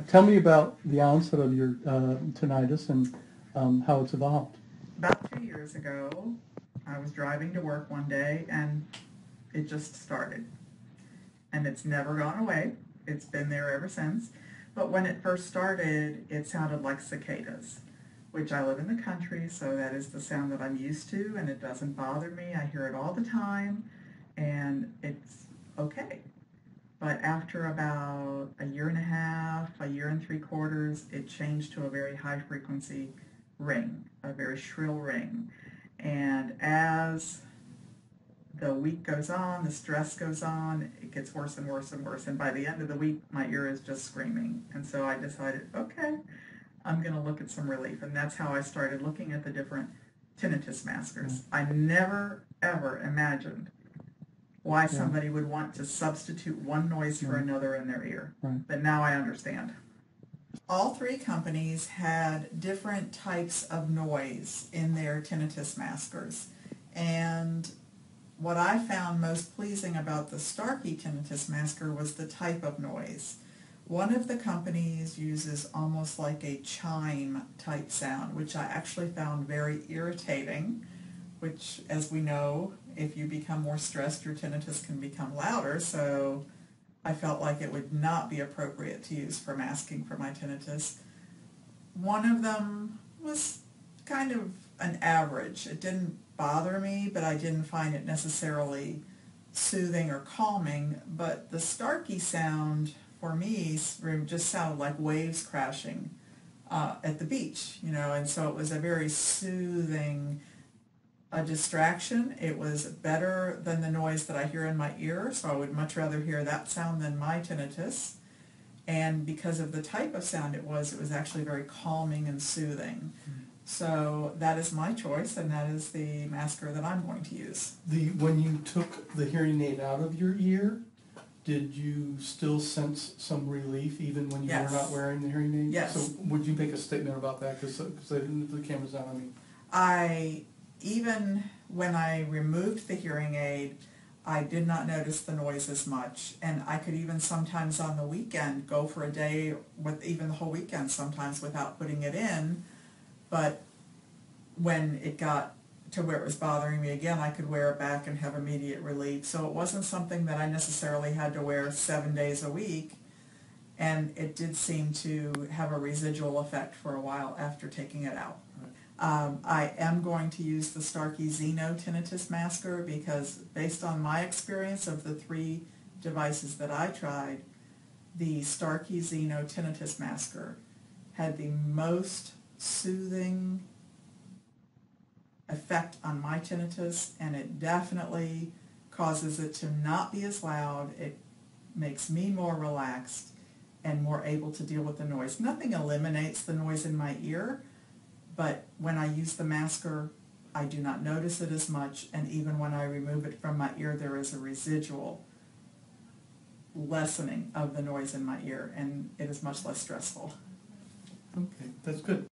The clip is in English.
Tell me about the onset of your tinnitus and how it's evolved. About 2 years ago, I was driving to work one day and it just started. And it's never gone away. It's been there ever since. But when it first started, it sounded like cicadas, which I live in the country, so that is the sound that I'm used to, and it doesn't bother me. I hear it all the time, and it's okay. But after about a year and a half, a year and 3/4, it changed to a very high frequency ring, a very shrill ring. And as the week goes on, the stress goes on, it gets worse and worse and worse. And by the end of the week, my ear is just screaming. And so I decided, okay, I'm going to look at some relief. And that's how I started looking at the different tinnitus maskers. I never, ever imagined why somebody would want to substitute one noise for another in their ear. But now I understand. All three companies had different types of noise in their tinnitus maskers. And what I found most pleasing about the Starkey tinnitus masker was the type of noise. One of the companies uses almost like a chime type sound, which I actually found very irritating, which, as we know, if you become more stressed, your tinnitus can become louder, so I felt like it would not be appropriate to use for masking for my tinnitus. One of them was kind of an average. It didn't bother me, but I didn't find it necessarily soothing or calming. But the Starkey sound, for me, just sounded like waves crashing at the beach, and so it was a very soothing distraction. It was better than the noise that I hear in my ear, so I would much rather hear that sound than my tinnitus. And because of the type of sound it was actually very calming and soothing. So that is my choice, and that is the masker that I'm going to use. When you took the hearing aid out of your ear, did you still sense some relief even when you were not wearing the hearing aid? Yes. So would you make a statement about that? Because the camera's not on me. Even when I removed the hearing aid, I did not notice the noise as much, and I could even sometimes on the weekend go for a day, with even the whole weekend sometimes without putting it in, but when it got to where it was bothering me again, I could wear it back and have immediate relief. So it wasn't something that I necessarily had to wear 7 days a week, and it did seem to have a residual effect for a while after taking it out. I am going to use the Starkey Xino tinnitus masker because based on my experience of the 3 devices that I tried, the Starkey Xino tinnitus masker had the most soothing effect on my tinnitus, and it definitely causes it to not be as loud. It makes me more relaxed and more able to deal with the noise. Nothing eliminates the noise in my ear, but when I use the masker, I do not notice it as much, and even when I remove it from my ear, there is a residual lessening of the noise in my ear, and it is much less stressful. Okay, that's good.